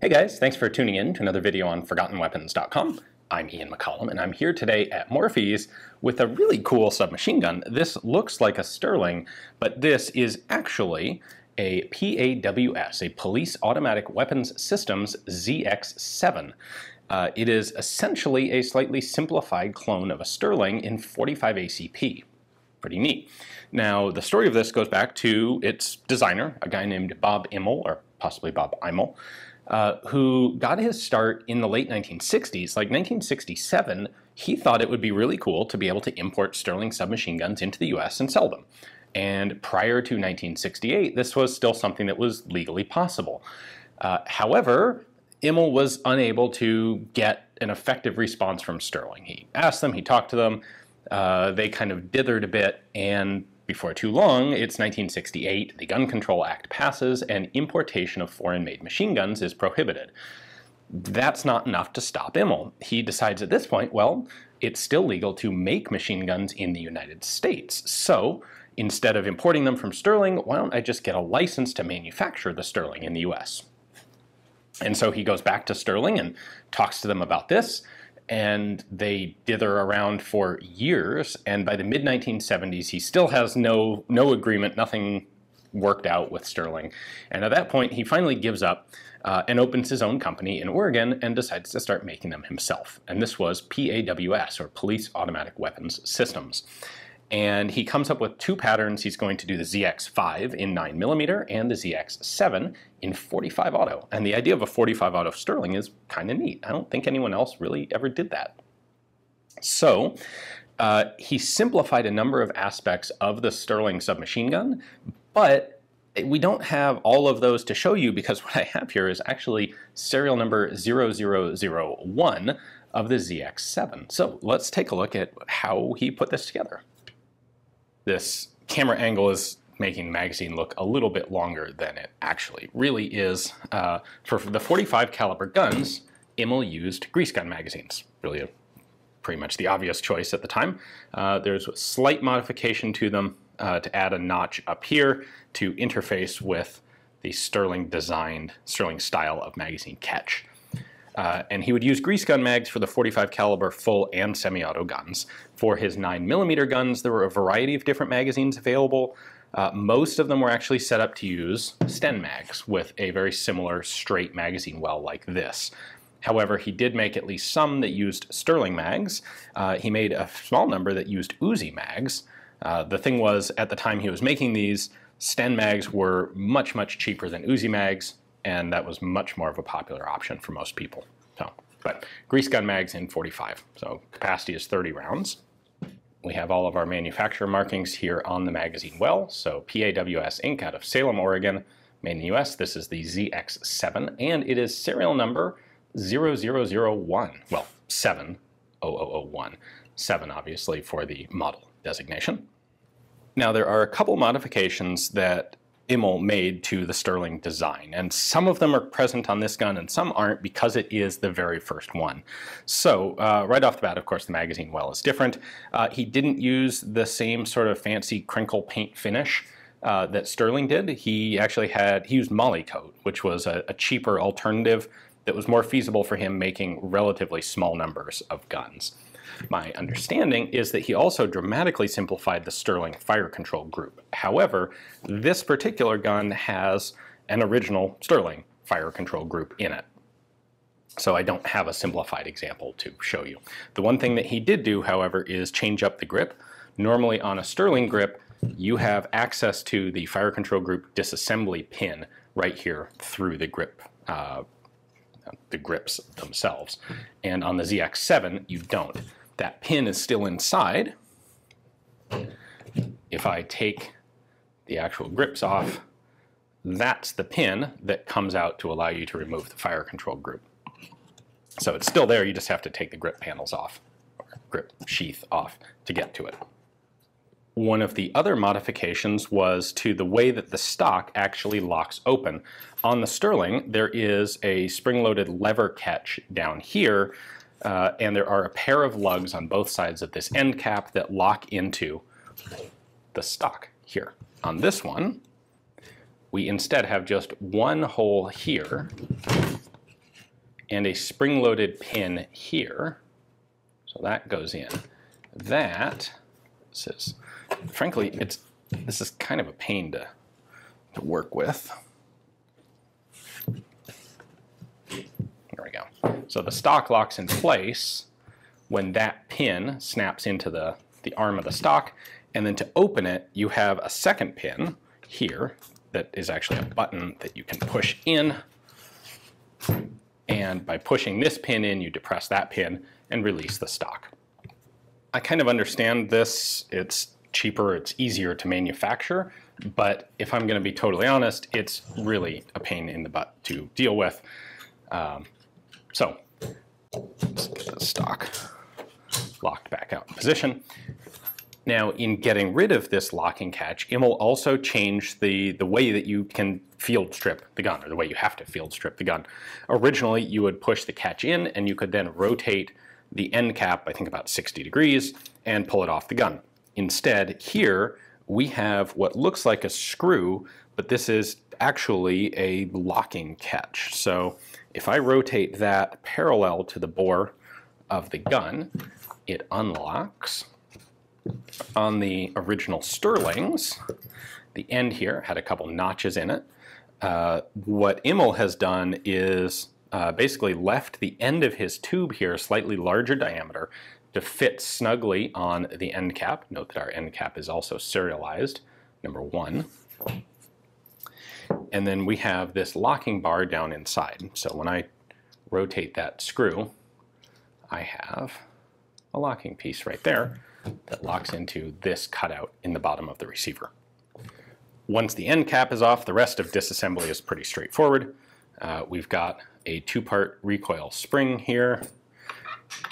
Hey guys, thanks for tuning in to another video on ForgottenWeapons.com. I'm Ian McCollum, and I'm here today at Morphy's with a really cool submachine gun. This looks like a Sterling, but this is actually a PAWS, a Police Automatic Weapons Systems ZX-7. It is essentially a slightly simplified clone of a Sterling in 45 ACP. Pretty neat. Now, the story of this goes back to its designer, a guy named Bob Imel, or possibly Bob Imel, who got his start in the late 1960s. Like 1967, he thought it would be really cool to be able to import Sterling submachine guns into the US and sell them. And prior to 1968, this was still something that was legally possible. However, Imel was unable to get an effective response from Sterling. He asked them, he talked to them, they kind of dithered a bit, and before too long, it's 1968, the Gun Control Act passes, and importation of foreign-made machine guns is prohibited. That's not enough to stop Imel. He decides at this point, well, it's still legal to make machine guns in the United States. So, instead of importing them from Sterling, why don't I just get a license to manufacture the Sterling in the US? And so he goes back to Sterling and talks to them about this, and they dither around for years, and by the mid-1970s he still has no agreement, nothing worked out with Sterling. And at that point he finally gives up and opens his own company in Oregon and decides to start making them himself. And this was PAWS, or Police Automatic Weapons Systems. And he comes up with two patterns. He's going to do the ZX-5 in 9mm and the ZX-7 in 45 auto. And the idea of a 45 auto Sterling is kind of neat. I don't think anyone else really ever did that. So he simplified a number of aspects of the Sterling submachine gun, but we don't have all of those to show you because what I have here is actually serial number 0001 of the ZX-7. So let's take a look at how he put this together. This camera angle is making the magazine look a little bit longer than it actually really is. For the 45 caliber guns, Imel used grease gun magazines. Really pretty much the obvious choice at the time. There's a slight modification to them to add a notch up here to interface with the Sterling style of magazine catch. And he would use grease gun mags for the 45 caliber full and semi-auto guns. For his 9mm guns, there were a variety of different magazines available. Most of them were actually set up to use Sten mags with a very similar straight magazine well like this. However, he did make at least some that used Sterling mags. He made a small number that used Uzi mags. The thing was, at the time he was making these, Sten mags were much, much cheaper than Uzi mags, and that was much more of a popular option for most people. So, but grease gun mags in 45, so capacity is 30 rounds. We have all of our manufacturer markings here on the magazine well. So PAWS Inc. out of Salem, Oregon, made in the US. This is the ZX-7, and it is serial number 0001. Well, 70001. 7 obviously for the model designation. Now there are a couple modifications that Imel made to the Sterling design, and some of them are present on this gun and some aren't because it is the very first one. So right off the bat, of course, the magazine well is different. He didn't use the same sort of fancy crinkle paint finish that Sterling did. He used Moly Coat, which was a cheaper alternative that was more feasible for him making relatively small numbers of guns. My understanding is that he also dramatically simplified the Sterling fire control group. However, this particular gun has an original Sterling fire control group in it. So I don't have a simplified example to show you. The one thing that he did do, however, is change up the grip. Normally on a Sterling grip, you have access to the fire control group disassembly pin right here through the grip. The grips themselves. And on the ZX-7, you don't. That pin is still inside. If I take the actual grips off, that's the pin that comes out to allow you to remove the fire control group. So it's still there, you just have to take the grip panels off, or grip sheath off to get to it. One of the other modifications was to the way that the stock actually locks open. On the Sterling, there is a spring-loaded lever catch down here, and there are a pair of lugs on both sides of this end cap that lock into the stock here. On this one, we instead have just one hole here and a spring-loaded pin here. So that goes in. Frankly, this is kind of a pain to work with. There we go. So the stock locks in place when that pin snaps into the arm of the stock, and then to open it, you have a second pin here that is actually a button that you can push in, and by pushing this pin in, you depress that pin and release the stock. I kind of understand this. It's cheaper, it's easier to manufacture, but if I'm going to be totally honest, it's really a pain in the butt to deal with. So let's get the stock locked back out in position. Now, in getting rid of this locking catch, Imel also changed the way that you can field strip the gun, or the way you have to field strip the gun. Originally, you would push the catch in, and you could then rotate the end cap, I think about 60 degrees, and pull it off the gun. Instead, here, we have what looks like a screw, but this is actually a locking catch. So if I rotate that parallel to the bore of the gun, it unlocks. On the original Sterlings, the end here had a couple notches in it. What Imel has done is basically left the end of his tube here slightly larger diameter to fit snugly on the end cap. Note that our end cap is also serialized, number 1. And then we have this locking bar down inside. So when I rotate that screw, I have a locking piece right there that locks into this cutout in the bottom of the receiver. Once the end cap is off, the rest of disassembly is pretty straightforward. We've got a 2-part recoil spring here.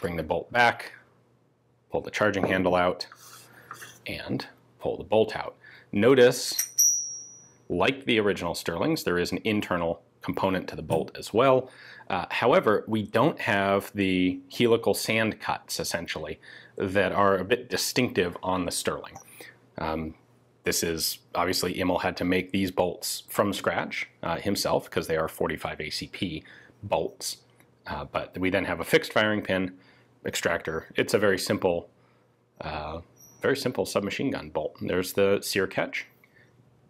Bring the bolt back, pull the charging handle out, and pull the bolt out. Notice, like the original Sterlings, there is an internal component to the bolt as well. However, we don't have the helical sand cuts, essentially, that are a bit distinctive on the Sterling. This is, obviously, Imel had to make these bolts from scratch himself, because they are 45 ACP bolts. But we then have a fixed firing pin, extractor. It's a very simple submachine gun bolt. There's the sear catch.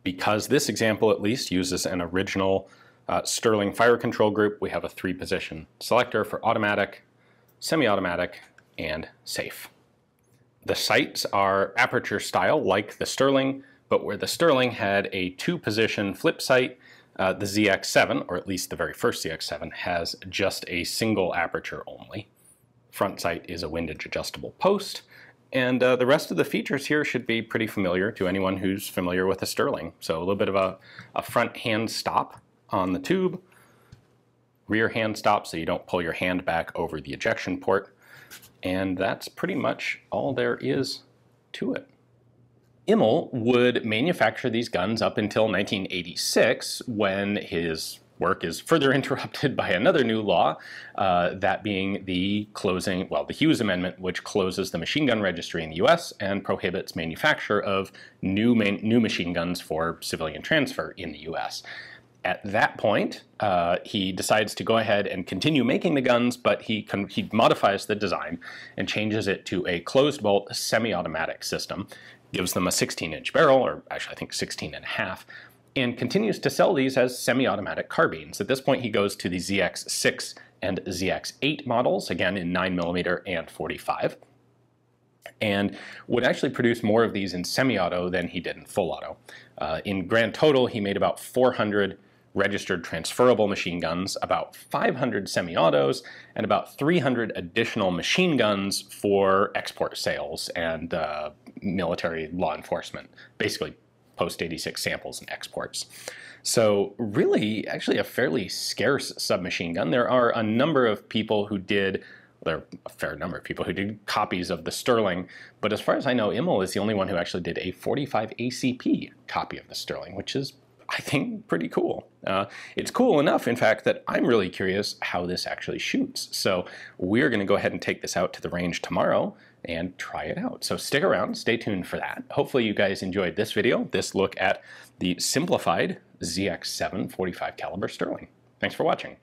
Because this example, at least, uses an original Sterling fire control group, we have a 3-position selector for automatic, semi-automatic, and safe. The sights are aperture style like the Sterling, but where the Sterling had a 2-position flip sight, the ZX-7, or at least the very first ZX-7, has just a single aperture only. Front sight is a windage adjustable post, and the rest of the features here should be pretty familiar to anyone who's familiar with a Sterling. So a little bit of a front hand stop on the tube, rear hand stop so you don't pull your hand back over the ejection port, and that's pretty much all there is to it. Imel would manufacture these guns up until 1986, when his work is further interrupted by another new law, that being the Hughes Amendment, which closes the machine gun registry in the US and prohibits manufacture of new machine guns for civilian transfer in the US. At that point, he decides to go ahead and continue making the guns, but he modifies the design and changes it to a closed-bolt semi-automatic system, gives them a 16-inch barrel, or actually I think 16.5, and continues to sell these as semi-automatic carbines. At this point, he goes to the ZX-6 and ZX-8 models, again in 9mm and 45, and would actually produce more of these in semi-auto than he did in full auto. In grand total, he made about 400 registered transferrable machine guns, about 500 semi-autos, and about 300 additional machine guns for export sales and military law enforcement, basically post-86 samples and exports. So really, actually a fairly scarce submachine gun. There are a number of people who did, there are a fair number of people who did copies of the Sterling, but as far as I know, Imel is the only one who actually did a 45 ACP copy of the Sterling, which is, I think, pretty cool. It's cool enough, in fact, that I'm really curious how this actually shoots. So we're going to go ahead and take this out to the range tomorrow and try it out. So stick around, stay tuned for that. Hopefully you guys enjoyed this video, this look at the simplified ZX-7 45 caliber Sterling. Thanks for watching.